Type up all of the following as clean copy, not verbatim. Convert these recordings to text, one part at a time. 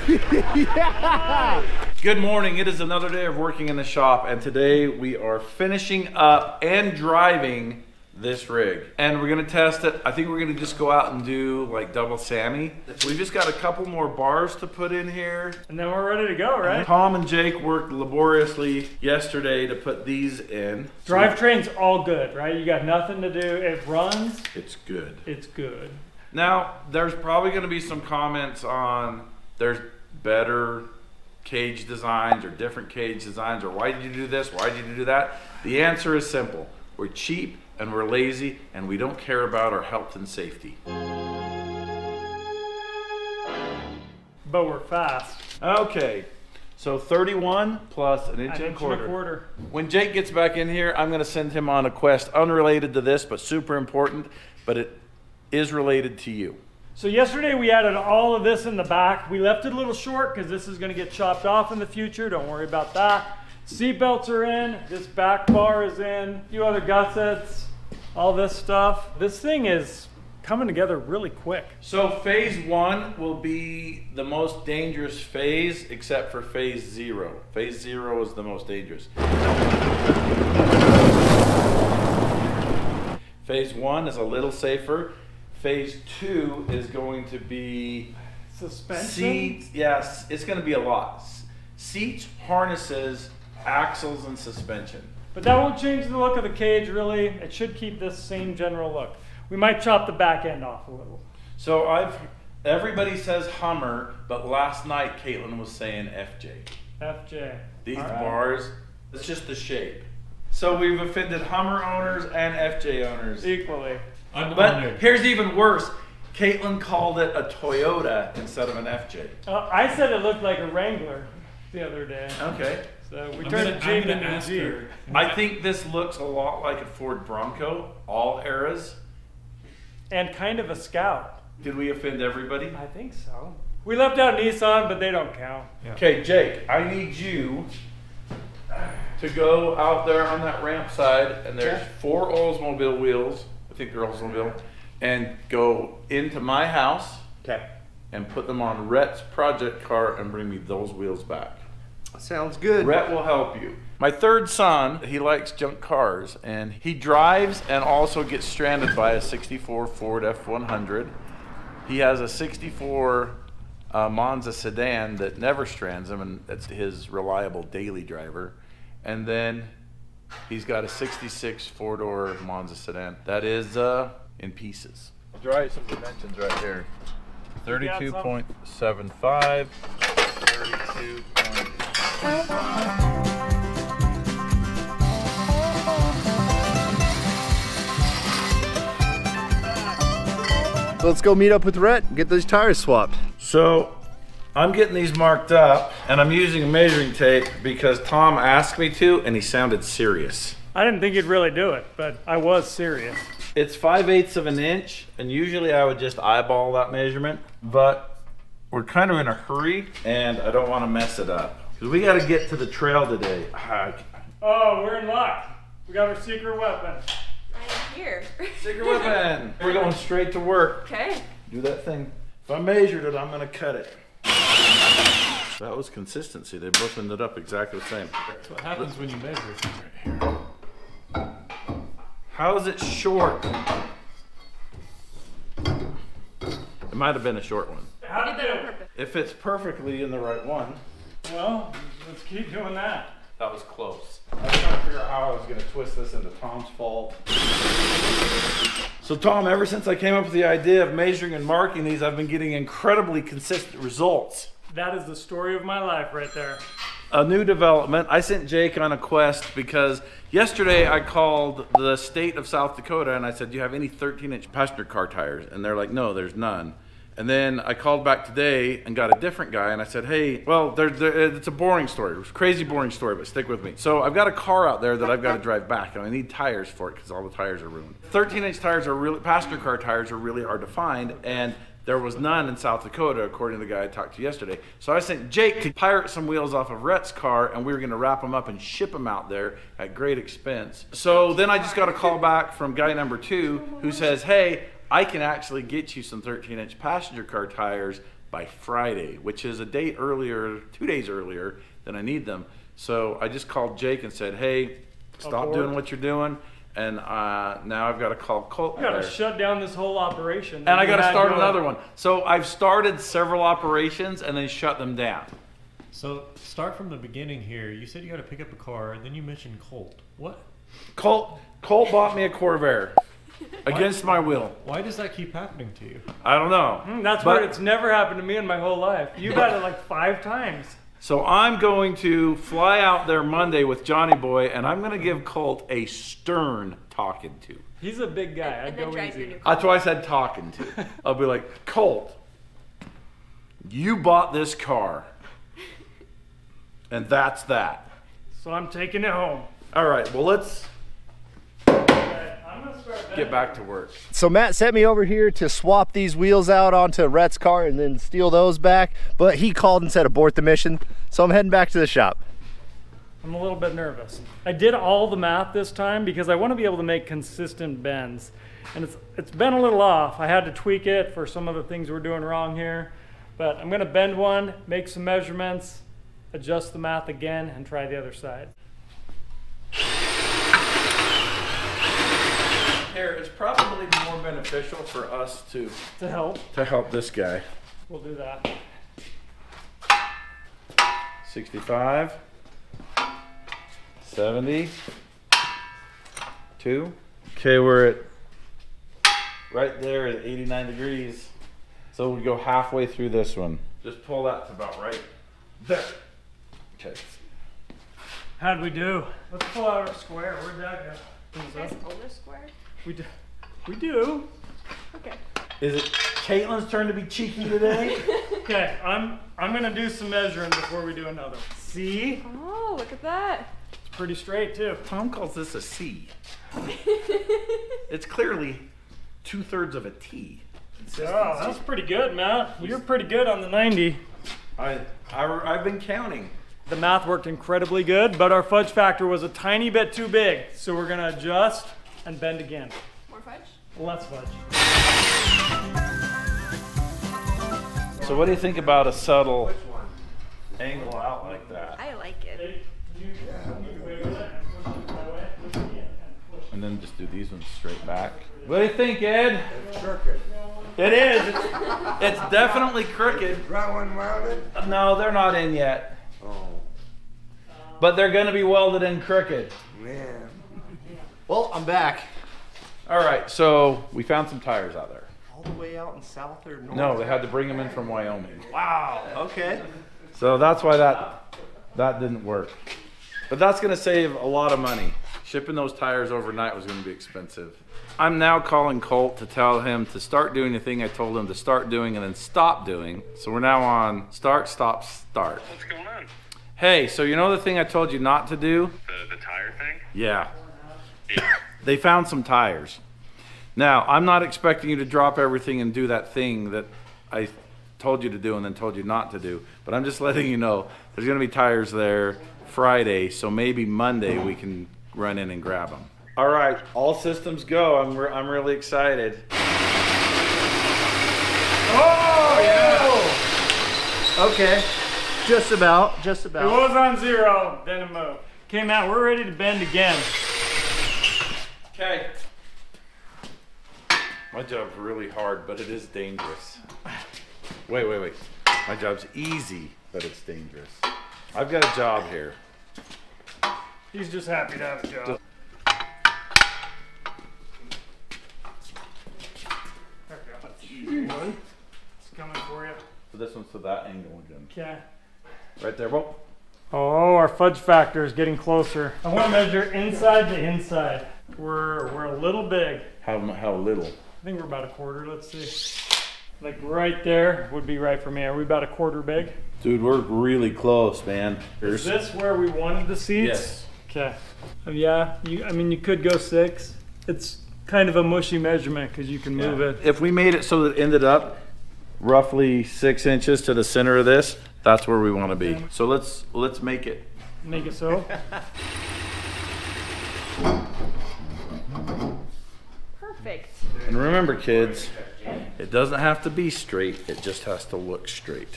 Yeah! Good morning. It is another day of working in the shop, and today we are finishing up and driving this rig. And we're gonna test it. I think we're gonna just go out and do like double Sammy. We've just got a couple more bars to put in here. And then we're ready to go, right? Tom and Jake worked laboriously yesterday to put these in. Drivetrain's all good, right? You got nothing to do. It runs. It's good. It's good. Now, there's probably gonna be some comments on there's better cage designs or different cage designs, or why did you do this? Why did you do that? The answer is simple. We're cheap and we're lazy and we don't care about our health and safety. But we're fast. Okay, so 31 plus an inch and a quarter. When Jake gets back in here, I'm gonna send him on a quest unrelated to this, but super important, but it is related to you. So yesterday we added all of this in the back. We left it a little short because this is gonna get chopped off in the future. Don't worry about that. Seat belts are in, this back bar is in, a few other gussets, all this stuff. This thing is coming together really quick. So phase 1 will be the most dangerous phase, except for phase 0. Phase 0 is the most dangerous. Phase 1 is a little safer. Phase 2 is going to be suspension. Seats, yes, it's going to be a lot. Seats, harnesses, axles, and suspension. But that won't change the look of the cage, really. It should keep this same general look. We might chop the back end off a little. So everybody says Hummer, but last night Caitlin was saying FJ. FJ. These bars, it's just the shape. So we've offended Hummer owners and FJ owners. Equally. But here's even worse. Caitlin called it a Toyota instead of an FJ. I said it looked like a Wrangler the other day. Okay. So we turned a Jaymie into a Jeep. I think this looks a lot like a Ford Bronco, all eras. And kind of a Scout. Did we offend everybody? I think so. We left out Nissan, but they don't count. Yeah. Okay, Jake, I need you to go out there on that ramp side, and there's 4 Oldsmobile wheels. I think they're Oldsmobile. And go into my house. Okay. And put them on Rhett's project car and bring me those wheels back. Sounds good. Rhett will help you. My third son, he likes junk cars, and he drives and also gets stranded by a 64 Ford F100. He has a 64 Monza sedan that never strands him, and that's his reliable daily driver. And then he's got a 66 4-door Monza sedan that is in pieces. I'll draw you some dimensions right here. 32.75, 32.25. Let's go meet up with Rhett and get those tires swapped. So I'm getting these marked up, and I'm using a measuring tape because Tom asked me to, and he sounded serious. I didn't think he'd really do it, but I was serious. It's 5/8 of an inch, and usually I would just eyeball that measurement, but we're kind of in a hurry, and I don't want to mess it up. Because we got to get to the trail today. Oh, we're in luck. We got our secret weapon. I'm here. Secret weapon. We're going straight to work. Okay. Do that thing. If I measured it, I'm going to cut it. That was consistency. They both ended up exactly the same. That's what happens when you measure it. Right here. How is it short? It might have been a short one. How did that on purpose? It fits perfectly in the right one. Well, let's keep doing that. That was close. I was trying to figure out how I was going to twist this into Tom's fault. So Tom, ever since I came up with the idea of measuring and marking these, I've been getting incredibly consistent results. That is the story of my life right there. A new development. I sent Jake on a quest because yesterday I called the state of South Dakota and I said, do you have any 13-inch passenger car tires? And they're like, no, there's none. And then I called back today and got a different guy and I said, hey, well, it's a boring story. It's a crazy boring story, but stick with me. So I've got a car out there that I've got to drive back and I need tires for it because all the tires are ruined. 13-inch tires are really, passenger car tires are really hard to find, and there was none in South Dakota, according to the guy I talked to yesterday. So I sent Jake to pirate some wheels off of Rhett's car, and we were gonna wrap them up and ship them out there at great expense. So then I just got a call back from guy number 2 who says, hey, I can actually get you some 13-inch passenger car tires by Friday, which is a day earlier, 2 days earlier than I need them. So I just called Jake and said, hey, stop doing what you're doing. And now I've got to call Colt. You got to shut down this whole operation. And I got to start another one. So I've started several operations and then shut them down. So start from the beginning here. You said you got to pick up a car, and then you mentioned Colt. What? Colt bought me a Corvair against my will. Why does that keep happening to you? I don't know. That's weird. It's never happened to me in my whole life. You've had it like 5 times. So I'm going to fly out there Monday with Johnny Boy, and I'm going to give Colt a stern talking to. He's a big guy. I'd go easy. That's why I said talking to. I'll be like, Colt, you bought this car, and that's that. So I'm taking it home. All right, well, let's get back to work. So Matt sent me over here to swap these wheels out onto Rhett's car and then steal those back, but he called and said abort the mission, so I'm heading back to the shop. I'm a little bit nervous. I did all the math this time because I want to be able to make consistent bends, and it's been a little off. I had to tweak it for some of the things we're doing wrong here, but I'm going to bend one, make some measurements, adjust the math again, and try the other side. Here, it's probably more beneficial for us to help this guy. We'll do that. 65, 70, 2. Okay, we're at right there at 89 degrees. So we go halfway through this one. Just pull that to about right there. Okay. How'd we do? Let's pull out our square. Where'd that go? You guys pull this square? We do. We do. Okay. Is it Caitlin's turn to be cheeky today? Okay, I'm gonna do some measuring before we do another. See? Oh, look at that. It's pretty straight too. Tom calls this a C. It's clearly 2/3 of a T. Oh, that's pretty good, Matt. You're pretty good on the 90. I've been counting. The math worked incredibly good, but our fudge factor was a tiny bit too big. So we're gonna adjust and bend again. More fudge? Less fudge. So what do you think about a subtle angle out like that? I like it. And then just do these ones straight back. What do you think, Ed? It's crooked. It is. It's definitely crooked. That one welded? No, they're not in yet. Oh, But they're going to be welded in crooked. man. Well, I'm back. All right, so we found some tires out there. All the way out in south or north? No, they had to bring them in from Wyoming. Wow, okay. So that's why that didn't work. But that's going to save a lot of money. Shipping those tires overnight was going to be expensive. I'm now calling Colt to tell him to start doing the thing I told him to start doing and then stop doing. So we're now on start, stop, start. What's going on? Hey, so you know the thing I told you not to do? The tire thing? Yeah. Yeah. They found some tires. Now, I'm not expecting you to drop everything and do that thing that I told you to do and then told you not to do. But I'm just letting you know there's going to be tires there Friday, so maybe Monday we can run in and grab them. All right, all systems go. I'm really excited. Oh yeah. Okay, just about. It was on 0, then it moved. Okay, Matt, we're ready to bend again. Okay. My job's really hard, but it is dangerous. Wait. My job's easy, but it's dangerous. I've got a job here. He's just happy to have a job. It's coming for you. So this one's to that angle again. Okay. Right there. Whoa. Oh, our fudge factor is getting closer. I want to measure inside to inside. We're a little big. How little? I think we're about a quarter. Let's see. Like right there would be right for me. Are we about a quarter big? Dude, we're really close, man. Is this where we wanted the seats? Yes. Okay. Yeah. I mean, you could go 6. It's kind of a mushy measurement because you can move it. If we made it so that it ended up roughly 6 inches to the center of this, that's where we want to be. So let's make it. Make it so. Perfect. And remember, kids, It doesn't have to be straight, it just has to look straight.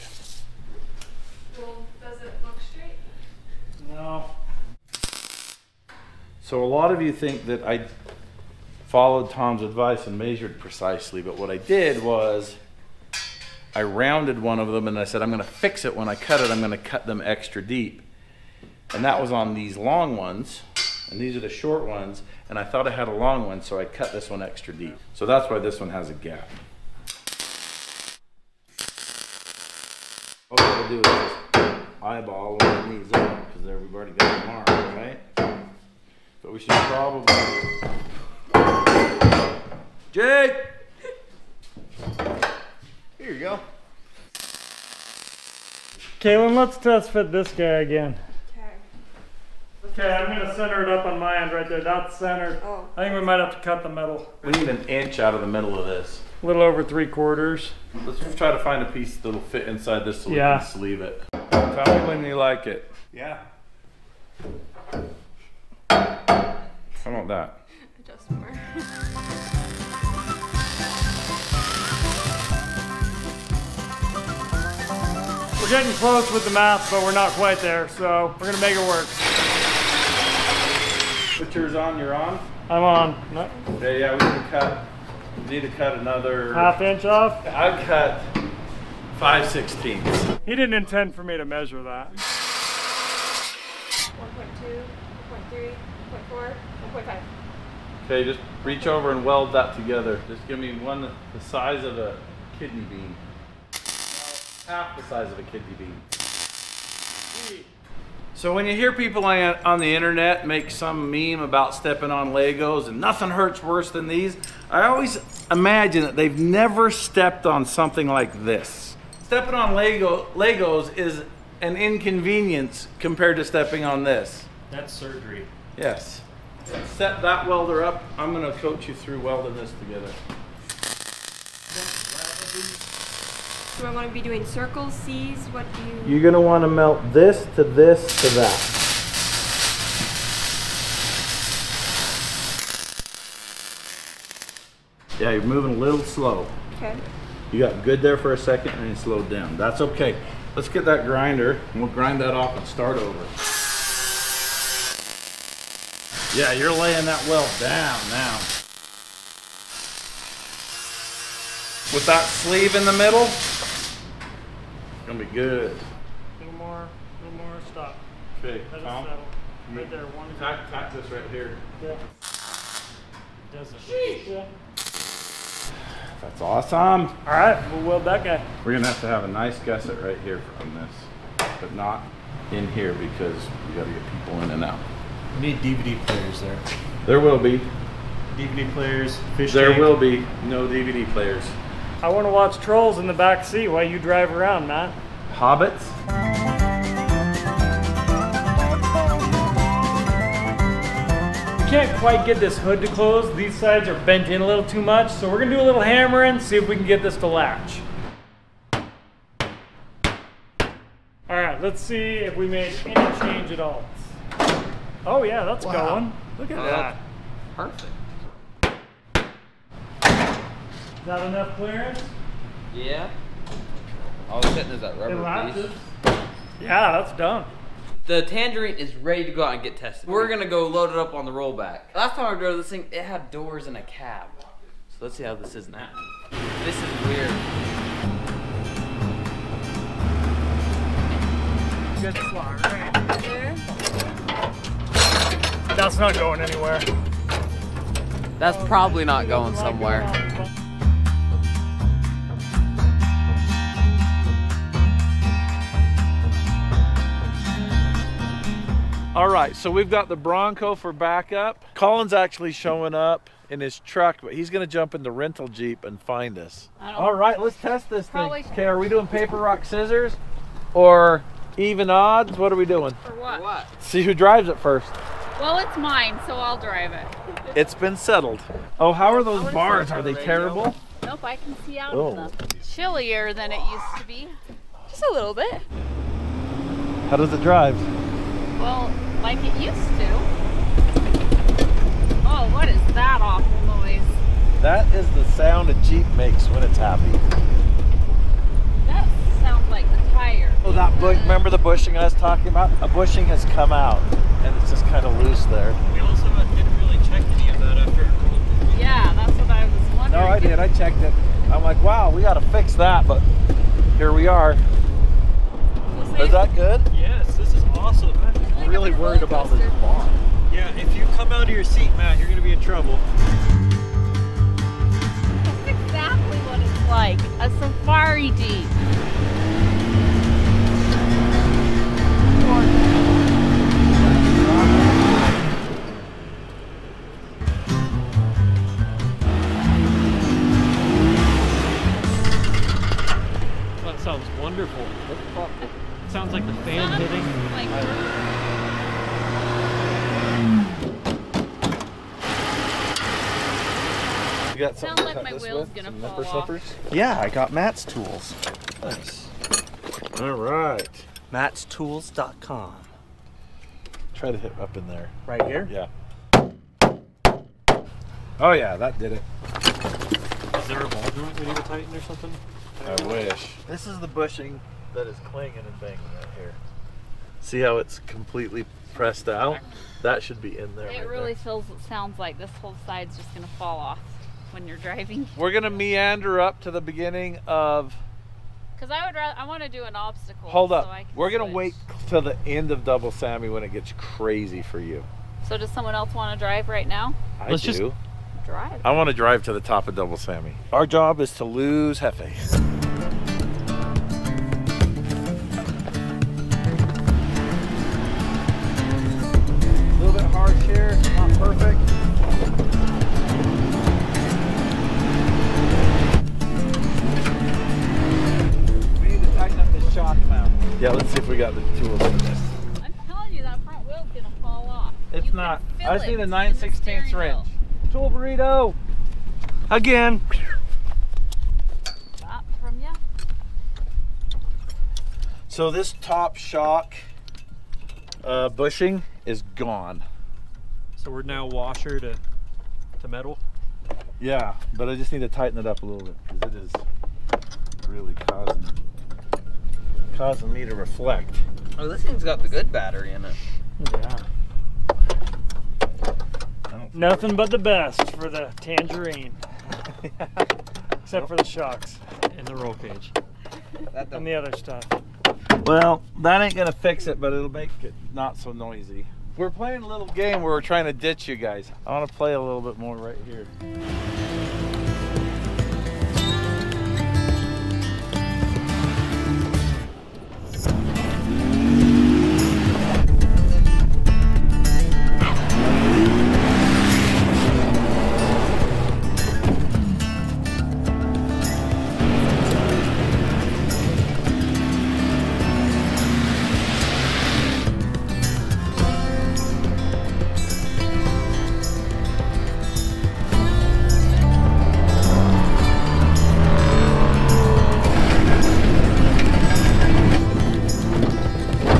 Well, does it look straight? No. So a lot of you think that I followed Tom's advice and measured precisely, but what I did was I rounded one of them and I said, I'm gonna fix it when I cut it, I'm gonna cut them extra deep. And that was on these long ones, and these are the short ones, and I thought I had a long one, so I cut this one extra deep. So that's why this one has a gap. All we gotta do is just eyeball one of these up, because there we've already got a mark, right? But we should probably... Jake! Here you go. Kaylin, let's test fit this guy again. Okay. Okay, I'm gonna center it up on my end right there. That's centered. Oh. I think we might have to cut the middle. We need an inch out of the middle of this. A little over 3/4. Let's try to find a piece that'll fit inside this so we Yeah. can sleeve it. Tell me when you like it. Yeah. How about that? Adjust more. We're getting close with the math, but we're not quite there, so we're gonna make it work. Put yours on, you're on? I'm on. No, Okay, yeah, we need to cut another... ½ inch off. I cut 5/16. He didn't intend for me to measure that. 1.2, 1.3, 1.4, 1.5. Okay, just reach over and weld that together. Just give me one the size of a kidney bean. Half the size of a kidney bean. So when you hear people on the internet make some meme about stepping on Legos and nothing hurts worse than these, I always imagine that they've never stepped on something like this. Stepping on Legos is an inconvenience compared to stepping on this. That's surgery. Yes. Set that welder up. I'm going to coach you through welding this together. Do I want to be doing circles, C's? What do you... You're going to want to melt this to that. Yeah, you're moving a little slow. Okay. You got good there for a second and then you slowed down. That's okay. Let's get that grinder and we'll grind that off and start over. Yeah, you're laying that weld down now. With that sleeve in the middle, it's gonna be good. A little more, stop. Okay, Let it Tom. settle. Right there, one. Tack this right here. Yeah. Doesn't. Yeah. That's awesome. All right, we'll weld that guy. We're gonna have to have a nice gusset right here from this, but not in here because we gotta get people in and out. We need DVD players there. There will be. DVD players, fish There tank. will be no DVD players. I want to watch Trolls in the back seat while you drive around, Matt. Hobbits. Can't quite get this hood to close. These sides are bent in a little too much, so we're gonna do a little hammering, see if we can get this to latch. All right, let's see if we made any change at all. Oh yeah, that's going. Look at that. Perfect. Is that enough clearance? Yeah. All it's hitting is that It rubber latches. piece. Yeah, that's done. The Tangerine is ready to go out and get tested. We're gonna go load it up on the rollback. Last time I drove this thing, it had doors and a cab. So let's see how this is now. This is weird. Good slot right There. That's not going anywhere. That's probably not going somewhere. All right, so we've got the Bronco for backup. Colin's actually showing up in his truck, but he's gonna jump in the rental Jeep and find us. All right, let's test this thing. Okay, are we doing paper, rock, scissors? Or even odds? What are we doing? For what? See who drives it first. Well, it's mine, so I'll drive it. It's been settled. Oh, how are those bars? Are they terrible? Nope, I can see out Oh. of them. Chillier than it used to be. Just a little bit. How does it drive? Well, like it used to. Oh, what is that awful noise? That is the sound a Jeep makes when it's happy. That sounds like the tire. Oh, that remember the bushing I was talking about? A bushing has come out, and it's just kind of loose there. We also didn't really check any of that after it rolled. Yeah, that's what I was wondering. No, I did. I checked it. I'm like, wow, we got to fix that, but here we are. Is that good? Yes, this is awesome. I'm really worried about this bar. Yeah, if you come out of your seat, Matt, you're gonna be in trouble. That's exactly what it's like. A safari Jeep. That sounds wonderful. It sounds like the fan hitting. Like, You got sounds something like to my cut this wheel's with? gonna Some fall nipper off. slippers? Yeah, I got Matt's tools. Nice. All right. mattstools.com. Try to hit up in there. Right here? Yeah. Oh yeah, that did it. Is there a ball joint we need to tighten or something? I wish. This is the bushing that is clanging and banging right here. See how it's completely pressed out? That should be in there. it right really there. sounds like this whole side's just gonna fall off when you're driving. We're gonna meander up to the beginning of. Because I want to do an obstacle. Hold up. So I can We're gonna switch. wait till the end of Double Sammy when it gets crazy for you. So does someone else want to drive right now? I Let's do. just- Drive. I want to drive to the top of Double Sammy. Our job is to lose Hefe. A little bit harsh here, not perfect. We need to tighten up this shock mount. Yeah, let's see if we got the tools for this. I'm telling you, that front wheel's gonna fall off. It's You can not. feel I just it need a in the 9/16 steering wheel. wrench. Tool burrito. Again. Up from ya. So this top shock bushing is gone. So we're now washer to metal. Yeah, but I just need to tighten it up a little bit because it is really causing me to reflect. Oh, this thing's got the good battery in it. Yeah. Nothing but the best for the Tangerine. Except for the shocks And the roll cage. and the other stuff. Well, that ain't gonna fix it, but it'll make it not so noisy. We're playing a little game where we're trying to ditch you guys. I want to play a little bit more right here.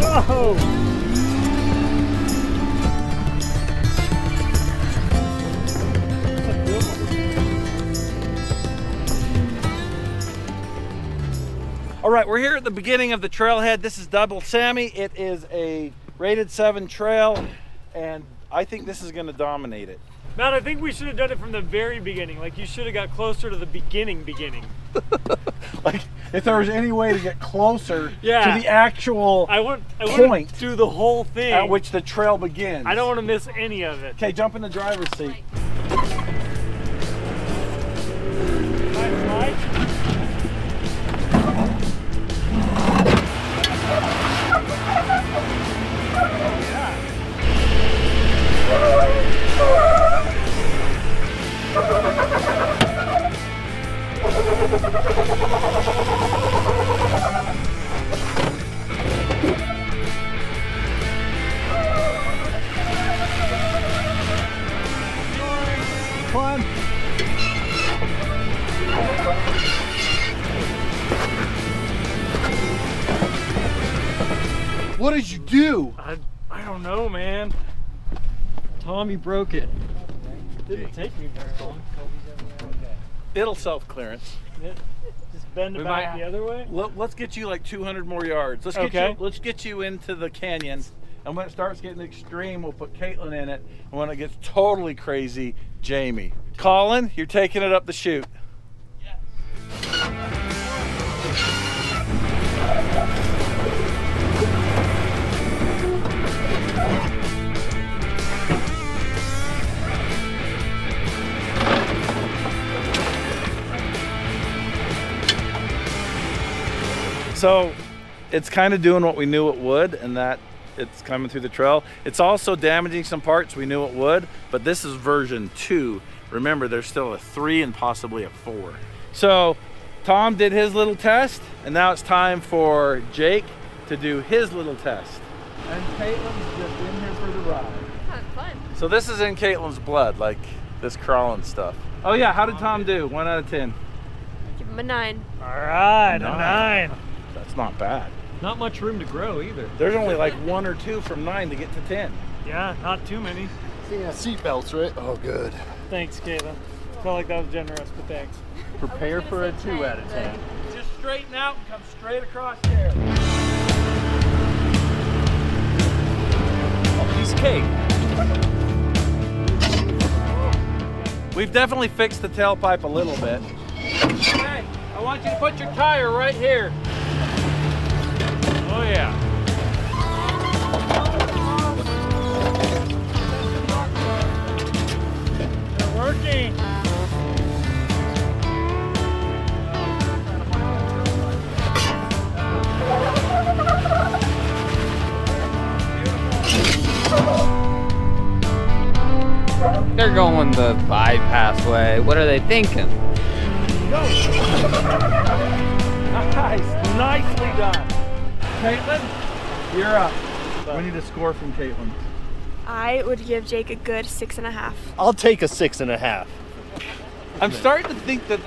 Whoa! All right, we're here at the beginning of the trailhead. This is Double Sammy. It is a rated 7 trail, and I think this is gonna dominate it. Matt, I think we should have done it from the very beginning. Like, you should have got closer to the beginning. Like, if there was any way to get closer Yeah. to the actual I want point to do the whole thing. at which the trail begins. I don't want to miss any of it. Okay, jump in the driver's seat. Right? Come on. What did you do? I don't know, man. Tommy broke it. Didn't take me very long. It'll self-clearance. Just bend it We back might- the other way. Let's get you like 200 more yards. Let's get you into the canyon. And when it starts getting extreme, we'll put Caitlin in it. And when it gets totally crazy, Jaymie. Colin, you're taking it up the chute. So it's kind of doing what we knew it would, and that it's coming through the trail. It's also damaging some parts we knew it would, but this is version 2. Remember, there's still a 3 and possibly a 4. So Tom did his little test, and now it's time for Jake to do his little test. And Caitlin's just in here for the ride. That's fun. So this is in Caitlin's blood, like this crawling stuff. Oh yeah, how did Tom do? 1 out of 10. Give him a 9. All right, a 9. That's not bad. Not much room to grow either. There's only like 1 or 2 from 9 to get to 10. Yeah, not too many. Yeah, seat belts, right? Oh, good. Thanks, Caitlin. Felt like that was generous, but thanks. Prepare for a 2 out of 10. Just straighten out and come straight across there. Oh, piece of cake. We've definitely fixed the tailpipe a little bit. Okay, I want you to put your tire right here. Oh yeah. They're working. They're going the bypass way. What are they thinking? Nice, nicely done. Caitlin, you're up. We need a score from Caitlin. I would give Jake a good 6.5. I'll take a 6.5. I'm starting to think that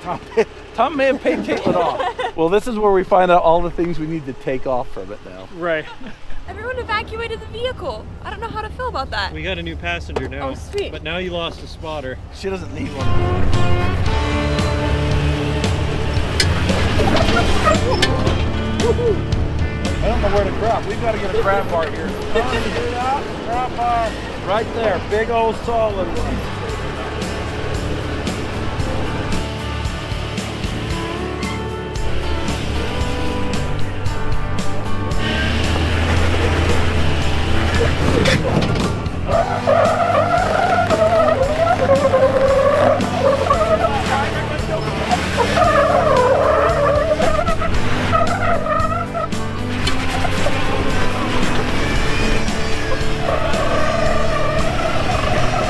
Tom may have paid Caitlin off. Well, this is where we find out all the things we need to take off from it now. Right. Everyone evacuated the vehicle. I don't know how to feel about that. We got a new passenger now. Oh, sweet. But now you lost a spotter. She doesn't need one. I don't know where to grab. We've got to get a grab bar here. Grab bar. Right there. Big old solid one.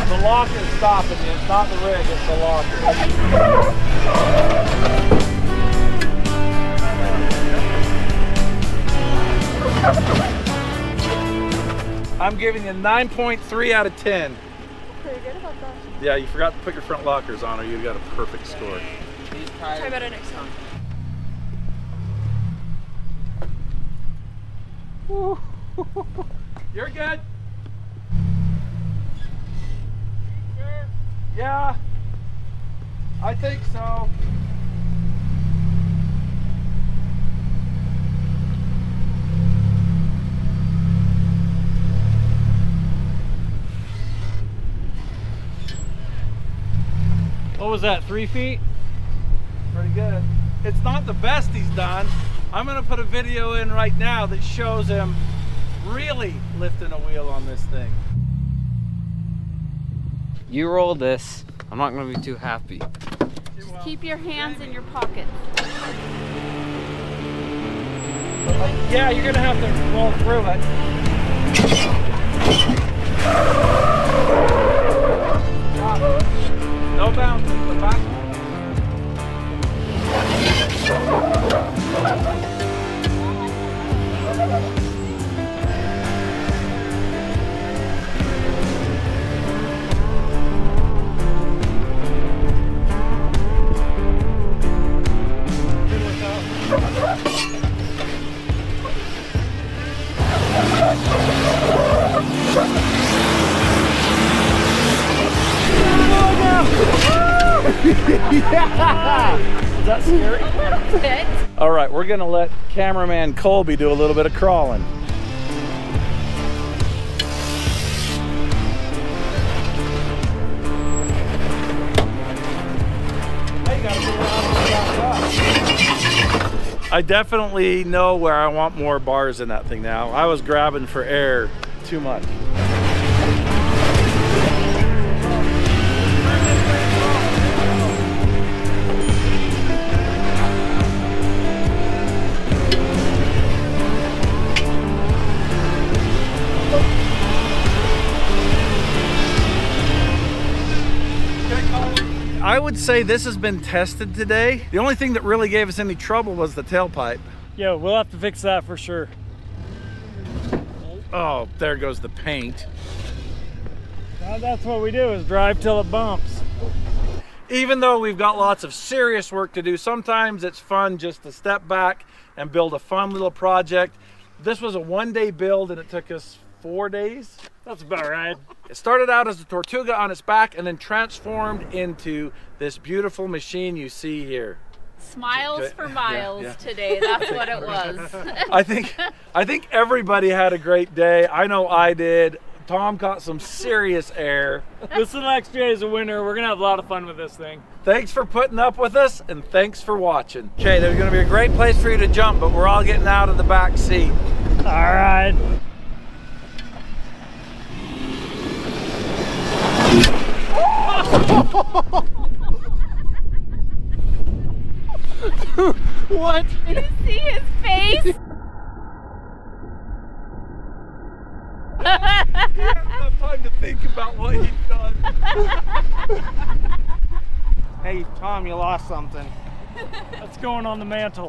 The locker is stopping you. It's not the rig, it's the locker. I'm giving you 9.3 out of 10. Pretty good about that. Yeah, you forgot to put your front lockers on or you got a perfect score. Try better next time. You're good. Sure? Yeah, I think so. What was that, 3 feet? Pretty good. It's not the best he's done. I'm gonna put a video in right now that shows him really lifting a wheel on this thing. You roll this. I'm not gonna be too happy. Just keep your hands in your pockets. Yeah, you're gonna have to roll through it. No bounce, the back. Yeah! Is that scary? A little bit. All right, we're gonna let cameraman Colby do a little bit of crawling. I definitely know where I want more bars in that thing now. I was grabbing for air too much. I would say this has been tested today. The only thing that really gave us any trouble was the tailpipe. Yeah, we'll have to fix that for sure. Oh, there goes the paint. Well, that's what we do, is drive till it bumps. Even though we've got lots of serious work to do, sometimes it's fun just to step back and build a fun little project. This was a one-day build and it took us 4 days. That's about right. It started out as a Tortuga on its back and then transformed into this beautiful machine you see here. Smiles for miles yeah. today. That's what it was. I think everybody had a great day. I know I did. Tom caught some serious air. This next day is a winner. We're gonna have a lot of fun with this thing. Thanks for putting up with us and thanks for watching. Okay, there's gonna be a great place for you to jump, but we're all getting out of the back seat. All right. What? Did you see his face? He had enough time to think about what he'd done. Hey, Tom, you lost something. That's going on the mantle.